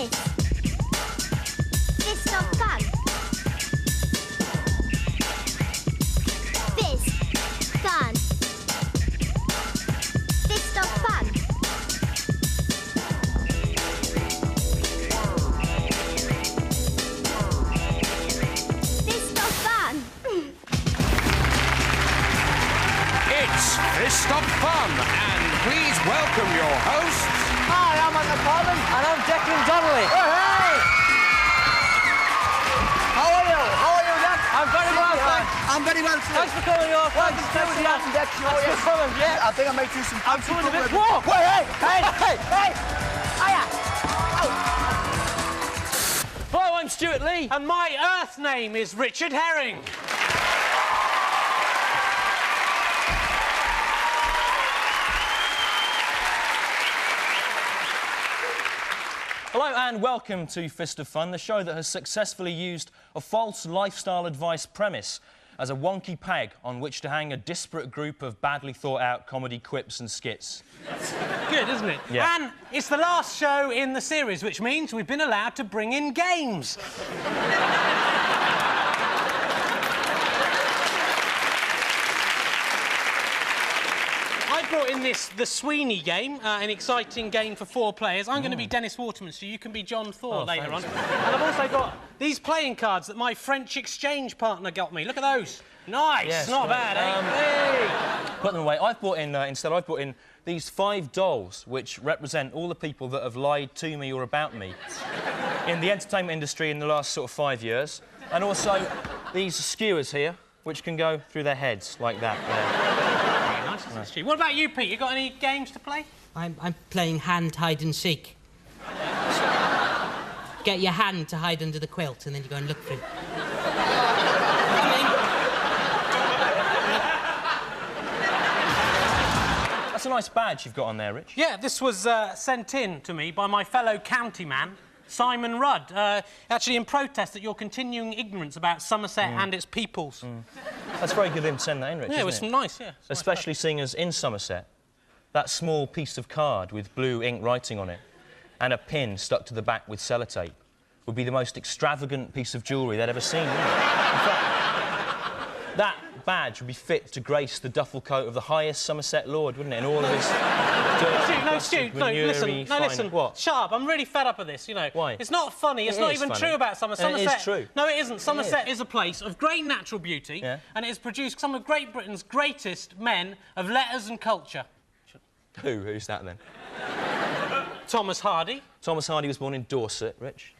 Fist. Fist of fun. Fist. Fun. Fist of fun. Fist of fun. It's Fist of Fun, and please welcome your hosts. Hi, I'm Anna Parham, and I'm Declan Donnelly. Oh, hey! How are you? How are you, Jack? I'm very well, thanks. I'm very well, too. Thanks for coming, your friends. Thanks for coming, Dex. Thanks for coming, yeah. I think I might do some... I'm coming a bit more. Wait, hey! Hiya! Hello, I'm Stuart Lee. And my Earth name is Richard Herring. Hello and welcome to Fist of Fun, the show that has successfully used a false lifestyle advice premise as a wonky peg on which to hang a disparate group of badly thought-out comedy quips and skits. Good, isn't it? Yeah. And it's the last show in the series, which means we've been allowed to bring in games. I brought in the Sweeney game, an exciting game for 4 players. I'm going to be Dennis Waterman, so you can be John Thor later thanks. on. And I've also got these playing cards that my French exchange partner got me. Look at those. Nice. Yes, Not right. bad, eh? Hey! Put them away. I've brought in these 5 dolls which represent all the people that have lied to me or about me in the entertainment industry in the last sort of 5 years. And also these skewers here, which can go through their heads like that. Nice. What about you, Pete? You got any games to play? I'm playing hand hide and seek. Get your hand to hide under the quilt and then you go and look for it. That's a nice badge you've got on there, Rich. Yeah, this was sent in to me by my fellow county man, Simon Rudd, actually in protest at your continuing ignorance about Somerset and its peoples. That's very good of him to send that in, Rich, Yeah, it was isn't it? nice, yeah. Especially seeing as in Somerset, that small piece of card with blue ink writing on it and a pin stuck to the back with sellotape would be the most extravagant piece of jewellery they'd ever seen, wouldn't it? In fact, that badge would be fit to grace the duffel coat of the highest Somerset lord, wouldn't it? In all of his... Stu, listen. What? Shut up, I'm really fed up of this, you know. Why? It's not funny, it's It not is even funny. true about Somerset. And it is true. No, it isn't. Somerset is a place of great natural beauty, Yeah. and it has produced some of Great Britain's greatest men of letters and culture. Who's that, then? Thomas Hardy, Thomas Hardy was born in Dorset, Rich.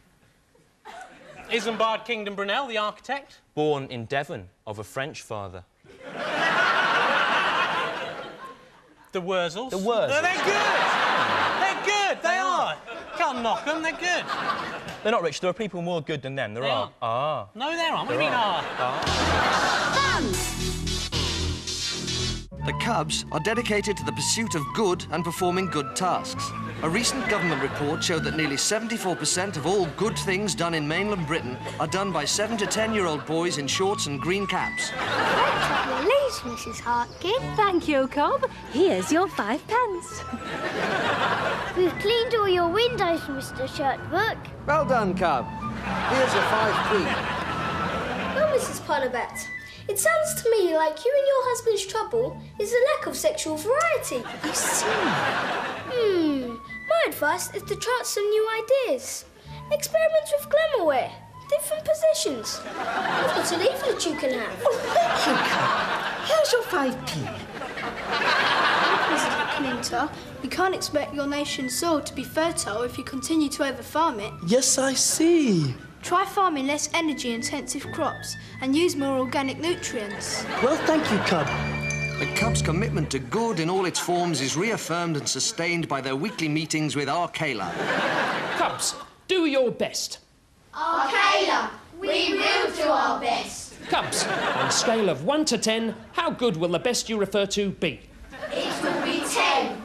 Isambard Kingdom Brunel, the architect. Born in Devon, of a French father. The Wurzels. The Wurzels. They're good! They're good, they are. Can't knock them, they're good. They're not rich, there are people more good than them. There They are. are. No, there aren't. What do you mean, Fun. The Cubs are dedicated to the pursuit of good and performing good tasks. A recent government report showed that nearly 74% of all good things done in mainland Britain are done by 7 to 10-year-old boys in shorts and green caps. Thanks for your leash, Mrs. Hartkin. Thank you, Cobb. Here's your 5 pence. We've cleaned all your windows, Mr. Shirtbook. Well done, Cub. Here's your 5p. Well, Mrs. Ponabet, it sounds to me like you and your husband's trouble is a lack of sexual variety. I see. My advice is to try out some new ideas. Experiments with glamourware, different positions. I've got a leaflet you can have. Thank you, Cobb. Here's your 5p. Mrs. Clinton, we can't expect your nation's soil to be fertile if you continue to over-farm it. Yes, I see. Try farming less energy-intensive crops and use more organic nutrients. Well, thank you, Cub. The Cubs' commitment to good in all its forms is reaffirmed and sustained by their weekly meetings with Arcala. Cubs, do your best. Arcala, we will do our best. Cubs, on a scale of 1 to 10, how good will the best you refer to be? It will be 10.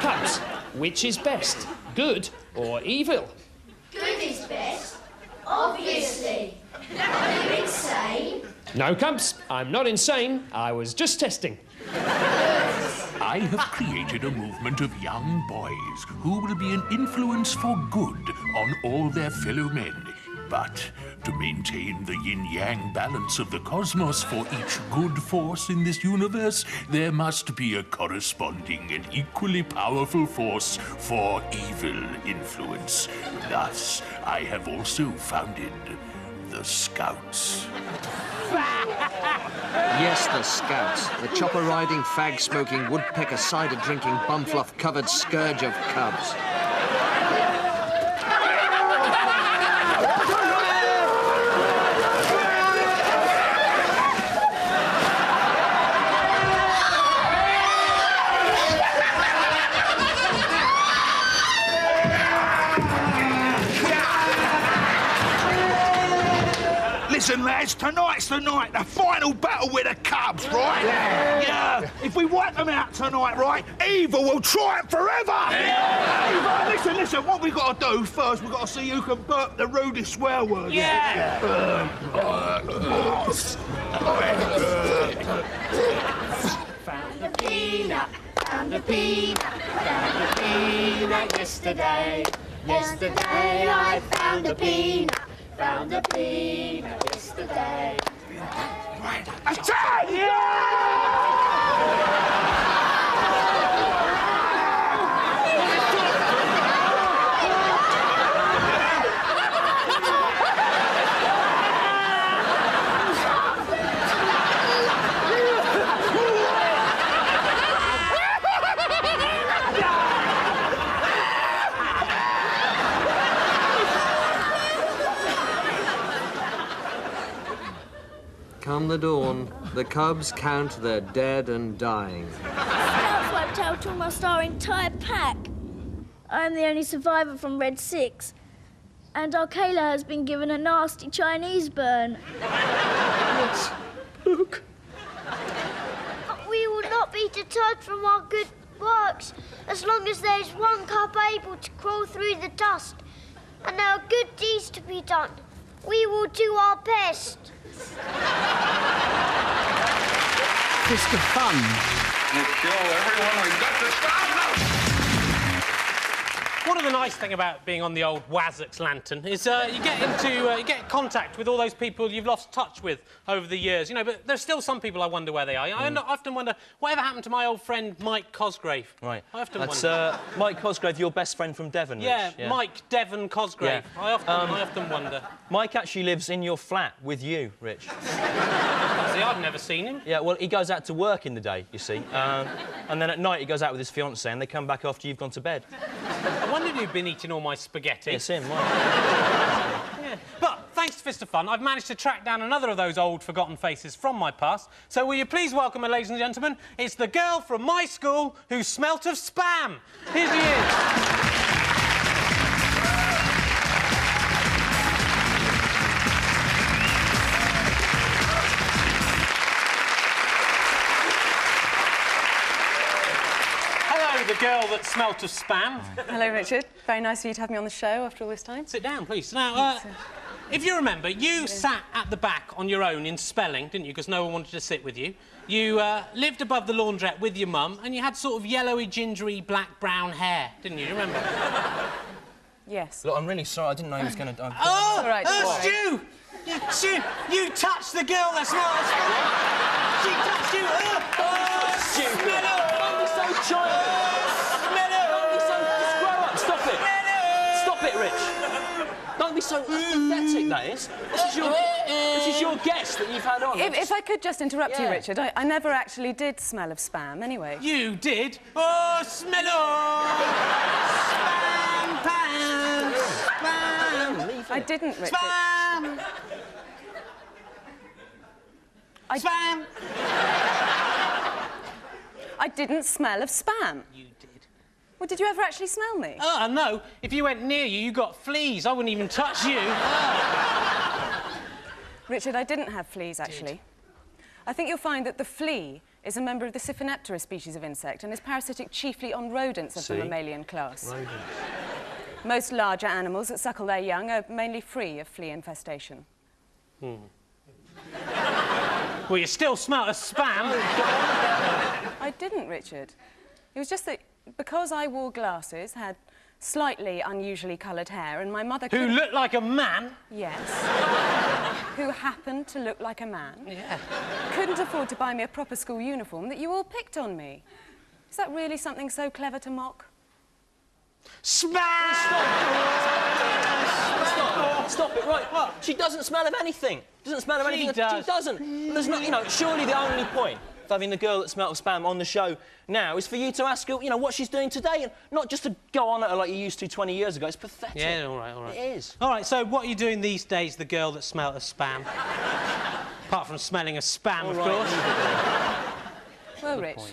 Cubs, which is best, good or evil? Good is best, obviously. Are you insane? No, Cubs, I'm not insane. I was just testing. I have created a movement of young boys who will be an influence for good on all their fellow men. But to maintain the yin-yang balance of the cosmos for each good force in this universe, there must be a corresponding and equally powerful force for evil influence. Thus, I have also founded the Scouts. Yes, the Scouts. The chopper-riding, fag-smoking, woodpecker cider-drinking, bumfluff-covered scourge of cubs. Listen, lads, tonight's the night, the final battle with the Cubs, right? Yeah. If we wipe them out tonight, right, evil will triumph forever! Yeah. Listen, what we got to do first, we got to see who can burp the rudest swear word. Yeah. Found a peanut, found a peanut, found a peanut yesterday. Yesterday I found a peanut. Found a peanut yesterday. Attack! Come the dawn, the cubs count their dead and dying. Scouts wiped out almost our entire pack. I'm the only survivor from Red 6. And our Kayla has been given a nasty Chinese burn. Look. But we will not be deterred from our good works as long as there is one cub able to crawl through the dust and there are good deeds to be done. We will do our best. Fist of fun. Let's show everyone we've got to stop now. One of the nice things about being on the old Wazzock's lantern is you get in contact with all those people you've lost touch with over the years, you know, but there's still some people I wonder where they are. I often wonder, whatever happened to my old friend Mike Cosgrave? Right. I often That's wonder. Mike Cosgrave, your best friend from Devon, Rich. Yeah, Mike Devon Cosgrave. Yeah. I often wonder. Mike actually lives in your flat with you, Rich. See, I've never seen him. Yeah, well, he goes out to work in the day, you see. And then at night he goes out with his fiancée and they come back after you've gone to bed. I wondered who'd been eating all my spaghetti. It's him, Mike. Yeah. But thanks to Fist of Fun, I've managed to track down another of those old forgotten faces from my past. So will you please welcome her, ladies and gentlemen? It's the girl from my school who smelt of spam. Here she is. The girl that smelt of spam. Hello, Richard. Very nice of you to have me on the show after all this time. Sit down, please. Now, if you remember, you sat at the back on your own in spelling, didn't you? Because no one wanted to sit with you. You lived above the laundrette with your mum, and you had sort of yellowy, gingery, black-brown hair, didn't you? Remember? Yes. Look, I'm really sorry. I didn't know he was going to... Oh! All right, Stu! Stu, you touched the girl that smelled of spam! She touched you! Stu! Smell it! Don't be so childish! Stop it, Rich. Don't be so pathetic, that is. This is your guest that you've had on. If I could just interrupt you, Richard, I never actually did smell of spam, anyway. You did? Oh, smell of spam, I didn't, Richard. Spam! Spam! I didn't smell of spam. You did. Well, did you ever actually smell me? Oh, no. If you went near you, you got fleas. I wouldn't even touch you. Richard, I didn't have fleas, actually. I think you'll find that the flea is a member of the Siphonophora species of insect and is parasitic chiefly on rodents of the mammalian class. Rodents. Most larger animals that suckle their young are mainly free of flea infestation. Well, you still smell of spam. I didn't, Richard. It was just that because I wore glasses, had slightly unusually coloured hair, and my mother... Who looked like a man? Yes. Who happened to look like a man. Yeah. Couldn't afford to buy me a proper school uniform, that you all picked on me. Is that really something so clever to mock? Smash! Stop it, right. What? She doesn't smell of anything. Doesn't smell of anything. Does. She doesn't. There's not, you know, surely the only point of having the girl that smelt of spam on the show now is for you to ask her, you know, what she's doing today, and not just to go on at her like you used to 20 years ago. It's pathetic. Yeah, all right, all right. It is. All right, so what are you doing these days, the girl that smelt of spam? Apart from smelling of spam, All of right, course. Well, Rich,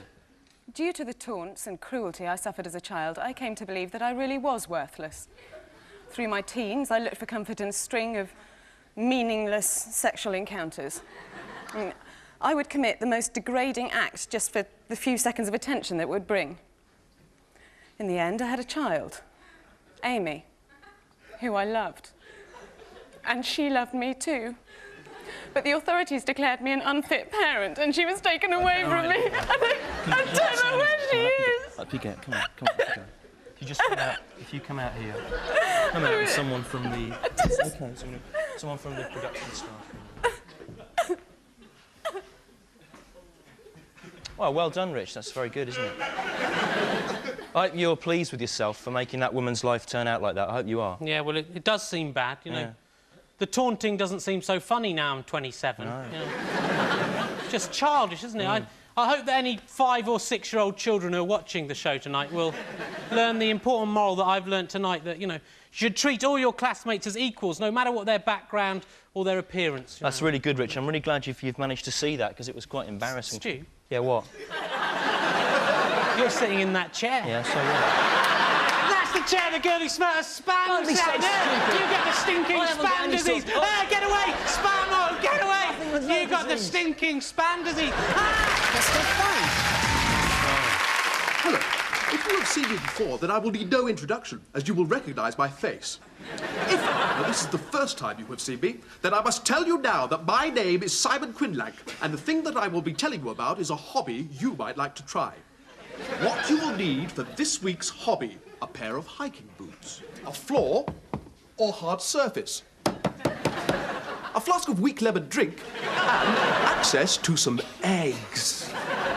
due to the taunts and cruelty I suffered as a child, I came to believe that I really was worthless. Through my teens, I looked for comfort in a string of meaningless sexual encounters. I would commit the most degrading acts just for the few seconds of attention that it would bring. In the end, I had a child, Amy, who I loved. And she loved me too. But the authorities declared me an unfit parent, and she was taken away from me. I don't know where she is. Piquet, come on, Piquet. If you come out here, come out with someone from the... Okay, someone from the production staff. Well done, Rich. That's very good, isn't it? I hope you're pleased with yourself for making that woman's life turn out like that. I hope you are. Yeah, well, it does seem bad, you know. Yeah. The taunting doesn't seem so funny now I'm 27. No. You know. Just childish, isn't it? I hope that any 5- or 6-year-old children who are watching the show tonight will learn the important moral that I've learnt tonight, that, you know, you should treat all your classmates as equals, no matter what their background or their appearance. That's really good, Rich. I'm really glad you've managed to see that, because it was quite embarrassing. Stu? Yeah, what? You're sitting in that chair. Yeah, so what? That's the chair the girl who smelled of spam sat there. You get the stinking spam disease. Get away! Spam! Get away! You got the stinking spam disease. Hello. If you have seen me before, then I will need no introduction, as you will recognise my face. If, however, this is the first time you have seen me, then I must tell you now that my name is Simon Quinlan, and the thing that I will be telling you about is a hobby you might like to try. What you will need for this week's hobby: a pair of hiking boots, a floor, or hard surface, a flask of weak lemon drink, and access to some eggs.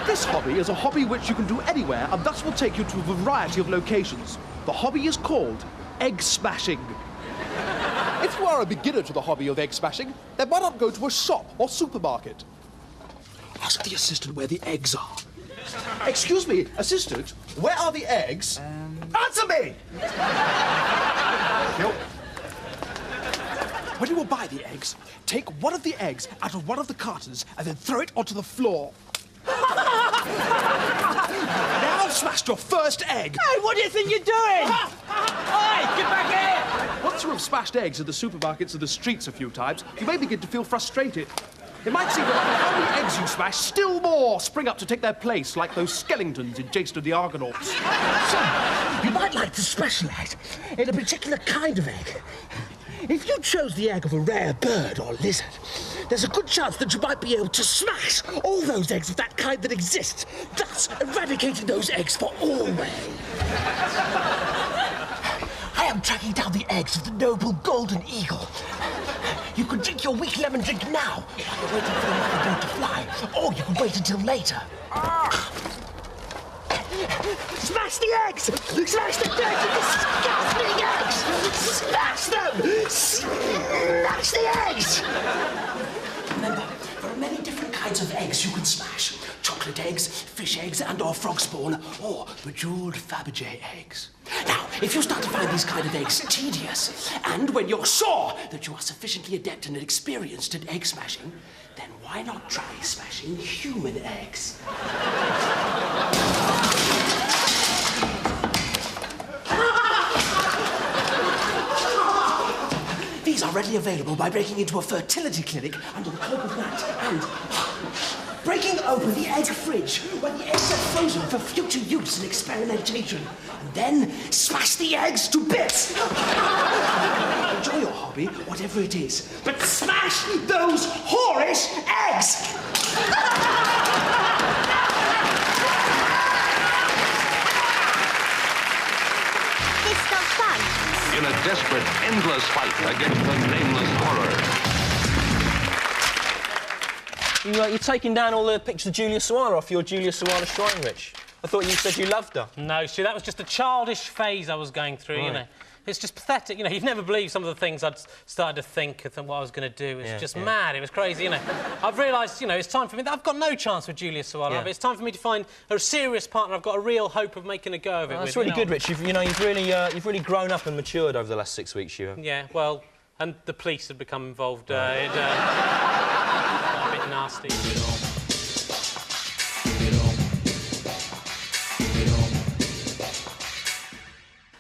This hobby is a hobby which you can do anywhere, and thus will take you to a variety of locations. The hobby is called egg smashing. If you are a beginner to the hobby of egg smashing, then why not go to a shop or supermarket? Ask the assistant where the eggs are. Excuse me, assistant, where are the eggs? Answer me! Nope. When you will buy the eggs, take one of the eggs out of one of the cartons and then throw it onto the floor. Now I've smashed your first egg. Hey, what do you think you're doing? Oi, get back here! Once you have smashed eggs in the supermarkets and the streets a few times, you may begin to feel frustrated. It might seem that how many eggs you smash, still more spring up to take their place, like those skeletons in Jason and the Argonauts. So, you might like to specialise in a particular kind of egg. If you chose the egg of a rare bird or lizard, there's a good chance that you might be able to smash all those eggs of that kind that exist, thus eradicating those eggs for always. I am tracking down the eggs of the noble golden eagle. You can drink your weak lemon drink now while you're waiting for the mother bird to fly, or you can wait until later. Smash the eggs! Smash the dirty, disgusting eggs! Smash them! Smash the eggs! Remember, there are many different kinds of eggs you can smash. Chocolate eggs, fish eggs, and/or frog spawn, or bejeweled Fabergé eggs. Now, if you start to find these kind of eggs tedious, and when you're sure that you are sufficiently adept and experienced at egg smashing, then why not try smashing human eggs? These are readily available by breaking into a fertility clinic under the cloak of night and breaking open the egg fridge where the eggs are frozen for future use and experimentation. And then smash the eggs to bits. Enjoy your hobby, whatever it is, but smash those whorish eggs! Fist of Fun. In a desperate, endless fight against the nameless horror. You're taking down all the pictures of Julia Sawalha off your Julia Sawalha shrine, Rich. I thought you said you loved her. No, Stu, that was just a childish phase I was going through, you know. It's just pathetic, you know. You'd never believe some of the things I'd started to think and what I was going to do. It's just mad. It was crazy, you know. I've realised, you know, it's time for me. I've got no chance with Julia Sawalha, but it's time for me to find a serious partner. I've got a real hope of making a go of it. That's really good, Rich. You've really grown up and matured over the last 6 weeks, you have. Yeah, well, and the police have become involved. A bit nasty.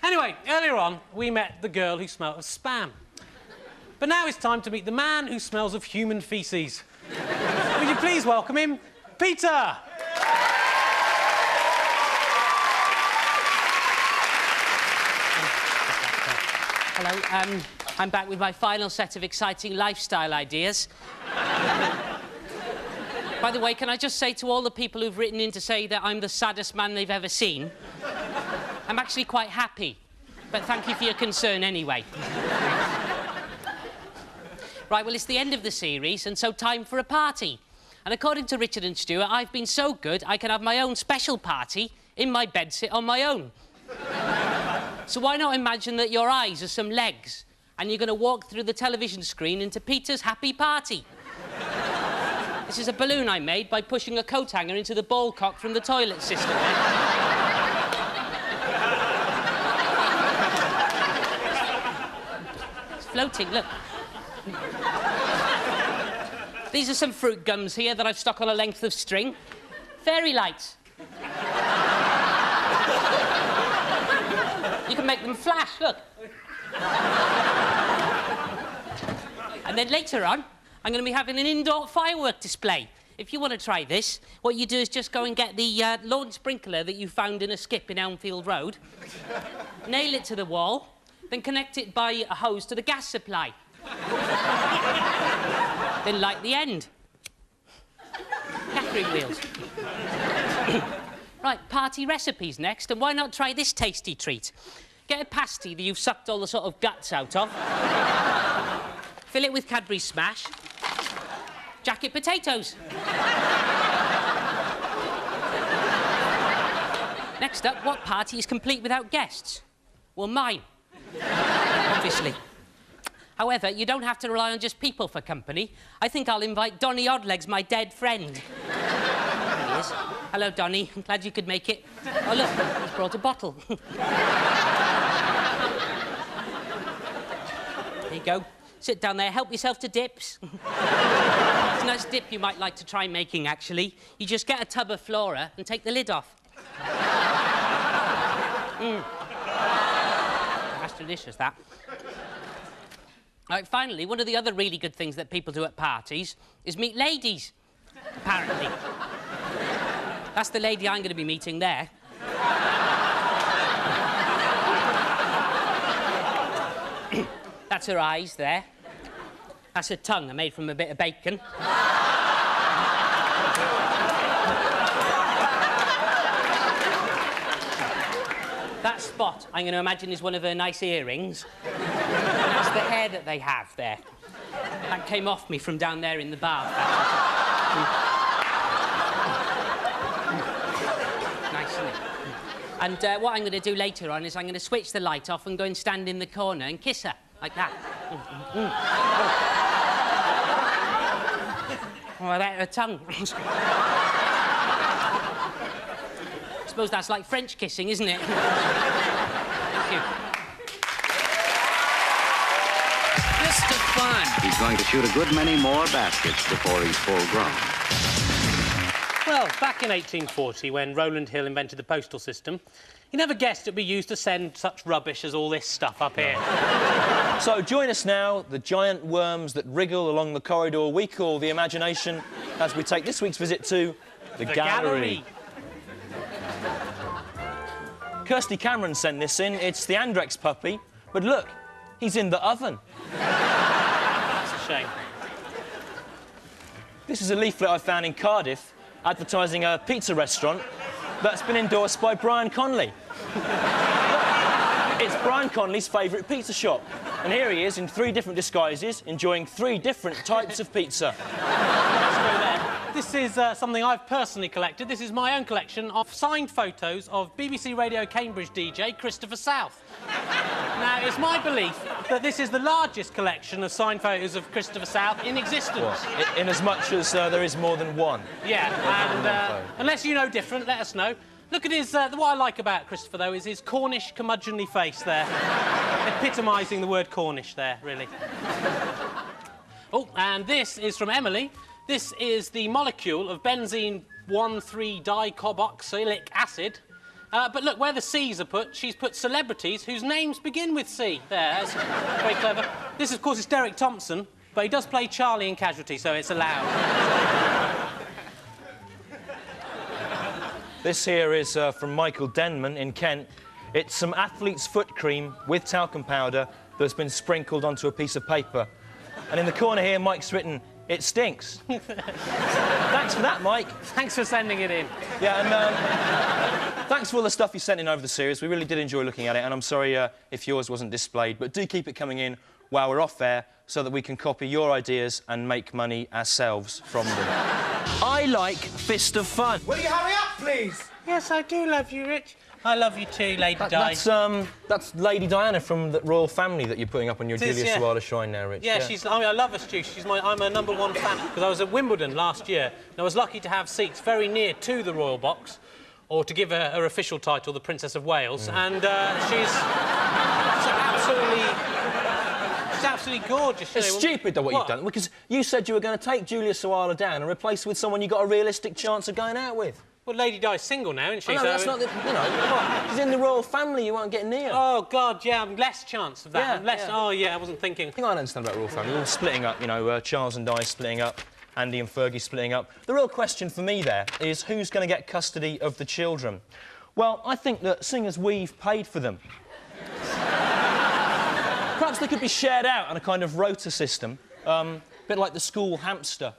Anyway, earlier on, we met the girl who smelt of spam. But now it's time to meet the man who smells of human faeces. Would you please welcome him, Peter? Hello, I'm back with my final set of exciting lifestyle ideas. By the way, can I just say to all the people who've written in to say that I'm the saddest man they've ever seen, I'm actually quite happy, but thank you for your concern anyway. Right, well, it's the end of the series, and so time for a party. And according to Richard and Stuart, I've been so good I can have my own special party in my bedsit on my own. So why not imagine that your eyes are some legs, and you're going to walk through the television screen into Peter's happy party. This is a balloon I made by pushing a coat hanger into the ball cock from the toilet system. Floating, look. These are some fruit gums here that I've stuck on a length of string. Fairy lights. You can make them flash, look. And then later on, I'm going to be having an indoor firework display. If you want to try this, what you do is just go and get the lawn sprinkler that you found in a skip in Elmfield Road, nail it to the wall, then connect it by a hose to the gas supply. Then light the end. Catherine wheels. Right, party recipes next, and why not try this tasty treat? Get a pasty that you've sucked all the sort of guts out of. Fill it with Cadbury Smash. Jacket potatoes. Next up, what party is complete without guests? Well, mine. Obviously. However, you don't have to rely on just people for company. I think I'll invite Donny Oddlegs, my dead friend. There he is. Hello, Donny. I'm glad you could make it. Oh, look, he's brought a bottle. There you go. Sit down there, help yourself to dips. It's a nice dip you might like to try making, actually. You just get a tub of Flora and take the lid off. That's delicious, that. Right, finally, one of the other really good things that people do at parties is meet ladies, apparently. That's the lady I'm going to be meeting there. That's her eyes there. That's her tongue, I made from a bit of bacon. That spot, I'm going to imagine, is one of her nice earrings. And that's the hair that they have there. That came off me from down there in the bar. Nice, isn't it? And what I'm going to do later on is I'm going to switch the light off and go and stand in the corner and kiss her, like that. Oh, that's her tongue. I suppose that's like French kissing, isn't it? Thank you. Fist of Fun. He's going to shoot a good many more baskets before he's full grown. Well, back in 1840, when Rowland Hill invented the postal system, he never guessed it'd be used to send such rubbish as all this stuff up here. So join us now, the giant worms that wriggle along the corridor we call the imagination, as we take this week's visit to the gallery. Kirsty Cameron sent this in. It's the Andrex puppy. But look, he's in the oven. That's a shame. This is a leaflet I found in Cardiff advertising a pizza restaurant that's been endorsed by Brian Conley. It's Brian Connolly's favourite pizza shop. And here he is in 3 different disguises, enjoying 3 different types of pizza. This is something I've personally collected. This is my own collection of signed photos of BBC Radio Cambridge DJ Christopher South. Now, it's my belief that this is the largest collection of signed photos of Christopher South in existence. What? In as much as there is more than one. Yeah, and unless you know different, let us know. Look at his... what I like about Christopher, though, is his Cornish curmudgeonly face there. Epitomising the word Cornish there, really. Oh, and this is from Emily. This is the molecule of benzene 1,3-dicarboxylic acid. But look, where the C's are put, she's put celebrities whose names begin with C. There, that's very clever. This, of course, is Derek Thompson, but he does play Charlie in Casualty, so it's allowed. This here is from Michael Denman in Kent. It's some athlete's foot cream with talcum powder that's been sprinkled onto a piece of paper. And in the corner here, Mike's written, "It stinks." Thanks for that, Mike. Thanks for sending it in. Yeah, and thanks for all the stuff you sent in over the series. We really did enjoy looking at it, and I'm sorry if yours wasn't displayed, but do keep it coming in while we're off air so that we can copy your ideas and make money ourselves from them. I like Fist of Fun. Will you hurry up, please? Yes, I do love you, Rich. I love you too, Lady Di. That's Lady Diana from the royal family that you're putting up on your Julia yeah. Sawalha shrine now, Rich. Yeah, she's... I mean, I love her, Stu. I'm her #1 fan, because I was at Wimbledon last year, and I was lucky to have seats very near to the royal box, or to give her official title, the Princess of Wales, and she's absolutely gorgeous. It's stupid, though, what you've done, because you said you were going to take Julia Sawalha down and replace her with someone you got a realistic chance of going out with. Well, Lady Di's single now, isn't she? No, that's not the... You know, what? She's in the royal family, you won't get near. Oh, God, yeah, less chance of that. Yeah. Oh, yeah, I wasn't thinking. I think I don't understand about royal family. We're all splitting up, you know, Charles and Di splitting up, Andy and Fergie splitting up. The real question for me there is who's going to get custody of the children? Well, I think that, seeing as we've paid for them, perhaps they could be shared out on a kind of rota system, a bit like the school hamster.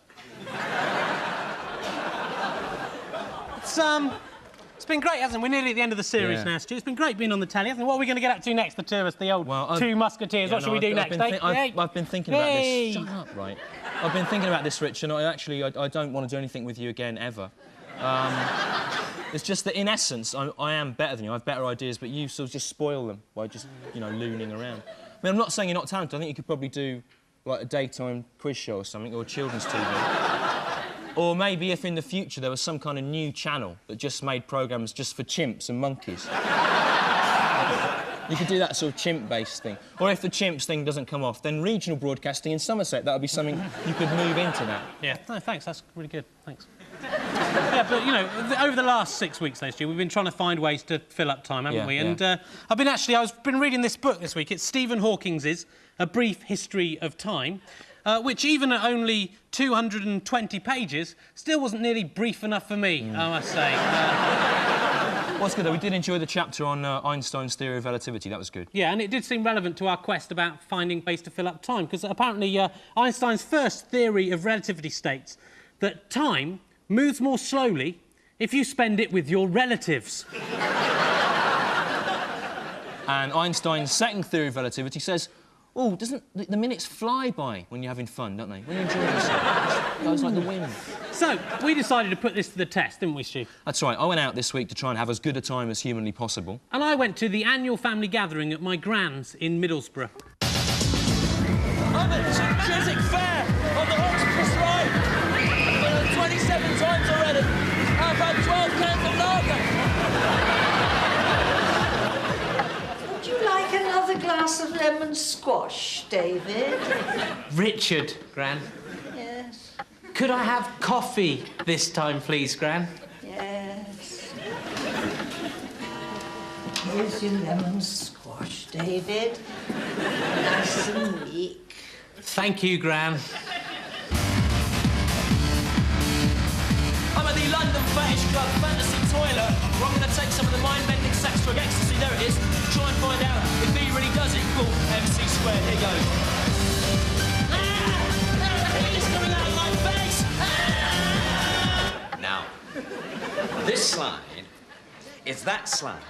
It's been great, hasn't it? We're nearly at the end of the series now, Stu. It's been great being on the telly, hasn't it? What are we going to get up to next, the two of us, the old two musketeers? What shall we do next, eh? I've been thinking about this. Shut up, right? I've been thinking about this, Rich, and I don't want to do anything with you again, ever. It's just that, in essence, I am better than you. I have better ideas, but you sort of just spoil them by just, you know, looning around. I mean, I'm not saying you're not talented. I think you could probably do, like, a daytime quiz show or something, or children's TV. Or maybe if in the future there was some kind of new channel that just made programmes just for chimps and monkeys. You could do that sort of chimp-based thing. Or if the chimps thing doesn't come off, then regional broadcasting in Somerset, that would be something you could move into that. Yeah, no, thanks, that's really good, thanks. Yeah, but, you know, over the last 6 weeks last year, we've been trying to find ways to fill up time, haven't we? And I've been reading this book this week. It's Stephen Hawking's A Brief History of Time, which, even at only 220 pages, still wasn't nearly brief enough for me, I must say. What's good, though, we did enjoy the chapter on Einstein's theory of relativity. That was good. Yeah, and it did seem relevant to our quest about finding ways to fill up time, because apparently Einstein's first theory of relativity states that time moves more slowly if you spend it with your relatives. And Einstein's second theory of relativity says, oh, doesn't the minutes fly by when you're having fun, don't they? When you're enjoying yourself. It goes like the wind. So, we decided to put this to the test, didn't we, Stu? That's right. I went out this week to try and have as good a time as humanly possible. And I went to the annual family gathering at my gran's in Middlesbrough. I'm at Chiswick Fair on the Octopus Ride. I've been on 27 times already. I've had 12 cans of lager. Would you like another glass of lemon squash, David? Richard, Gran. Yes. Could I have coffee this time, please, Gran? Yes. Here's your lemon squash, David. Nice and weak. Thank you, Gran. I'm at the London Fetish Club Fantasy Toilet, where I'm going to take some of the mind-bending sex drug ecstasy, there it is, to try and find out if he really does it. Cool, MC squared, here goes. It's coming out of my face! Now, this slide is that slide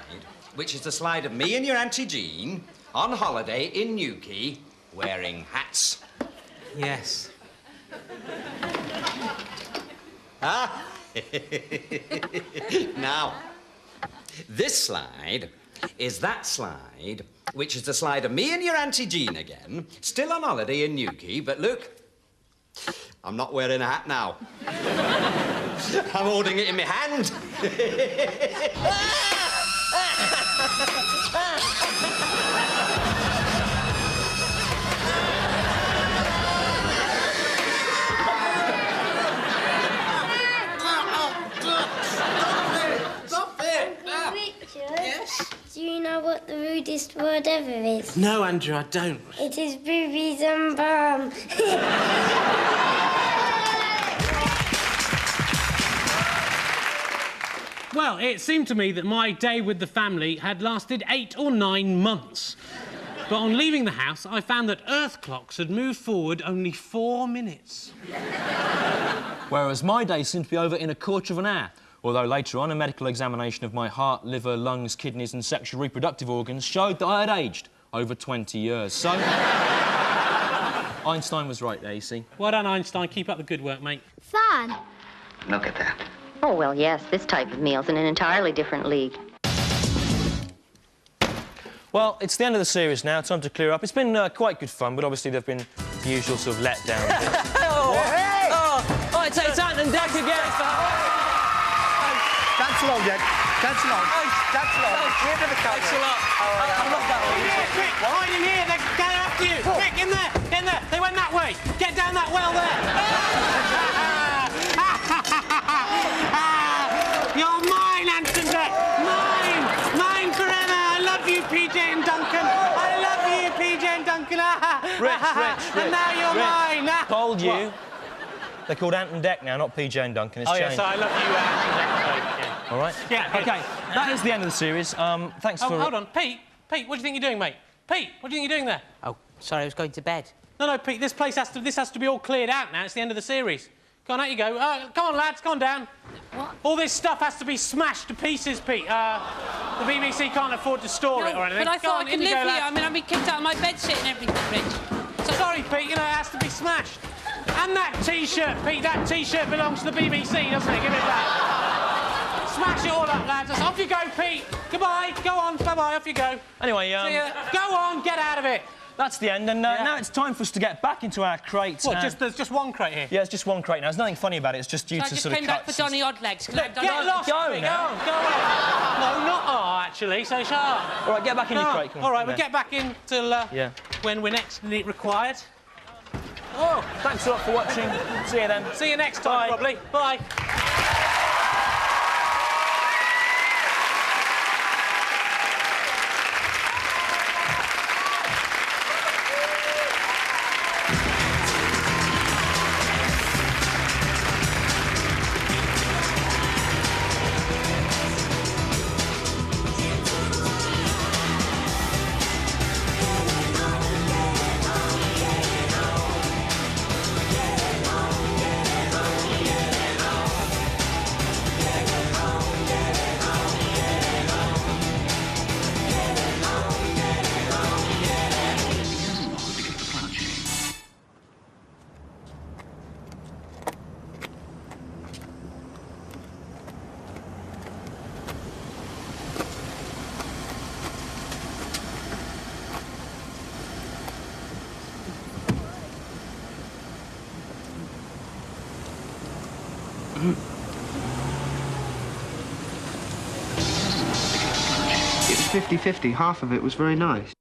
which is the slide of me and your Auntie Jean on holiday in Newquay wearing hats. Yes. Ah. Now, this slide is that slide, which is the slide of me and your Auntie Jean again, still on holiday in Newquay, but look, I'm not wearing a hat now. I'm holding it in my hand. Richard, do you know what the rudest word ever is? No, Andrew, I don't. It is boobies and bum. Well, it seemed to me that my day with the family had lasted 8 or 9 months. But on leaving the house, I found that Earth clocks had moved forward only 4 minutes. Whereas my day seemed to be over in a quarter of an hour. Although later on, a medical examination of my heart, liver, lungs, kidneys and sexual reproductive organs showed that I had aged over 20 years. So... Einstein was right there, you see. Well done, Einstein. Keep up the good work, mate. Fun. Look at that. Oh, well, yes, this type of meal's in an entirely different league. Well, it's the end of the series now. Time to clear up. It's been quite good fun, but obviously there have been the usual sort of letdown bits. Oh, it's Ant and Dec again. Dance along, Dec. Dance along. Dance along. We're the camera. Thanks a lot. I love that one. Quick, hide in here. They're going after you. Quick, in there. In there. They went that way. Get down that well there. You're mine, Ant and Dec. Mine. Mine forever. I love you, PJ and Duncan. I love you, PJ and Duncan. Rich. And now you're mine. Told you. What? They're called Ant and Dec now, not PJ and Duncan. It's Oh, changed. yes, I love you, Ant and Dec. Yeah. All right? Yeah, OK, that is the end of the series. Thanks for... Hold on. Pete, what do you think you're doing, mate? Pete, what do you think you're doing there? Oh, sorry, I was going to bed. No, Pete, this has to be all cleared out now. It's the end of the series. Go on, out you go. Come on, lads, come on down. What? All this stuff has to be smashed to pieces, Pete. The BBC can't afford to store it or anything. But I thought I could live here. Lads. I mean, I've been kicked out of my bed sit and everything, Rich. So sorry, Pete, you know, it has to be smashed. And that T-shirt, Pete, that T-shirt belongs to the BBC, doesn't it? Give it back. Smash it all up, lads. Off you go, Pete. Goodbye. Go on. Bye-bye. Off you go. Anyway, See ya. Go on. Get out of it. That's the end, and now it's time for us to get back into our crates. What, there's just one crate here? Yeah, it's just one crate now. There's nothing funny about it. It's just due to sort of came back for Donny Oddlegs. Get lost, Go Pete. now. Go on. No, not actually, so sharp. All right, get back in your crate. Come on, all right, we'll get back in till when we're next required. Oh, thanks a lot for watching. See you then. See you next time, probably. Bye. It was 50-50. Half of it was very nice.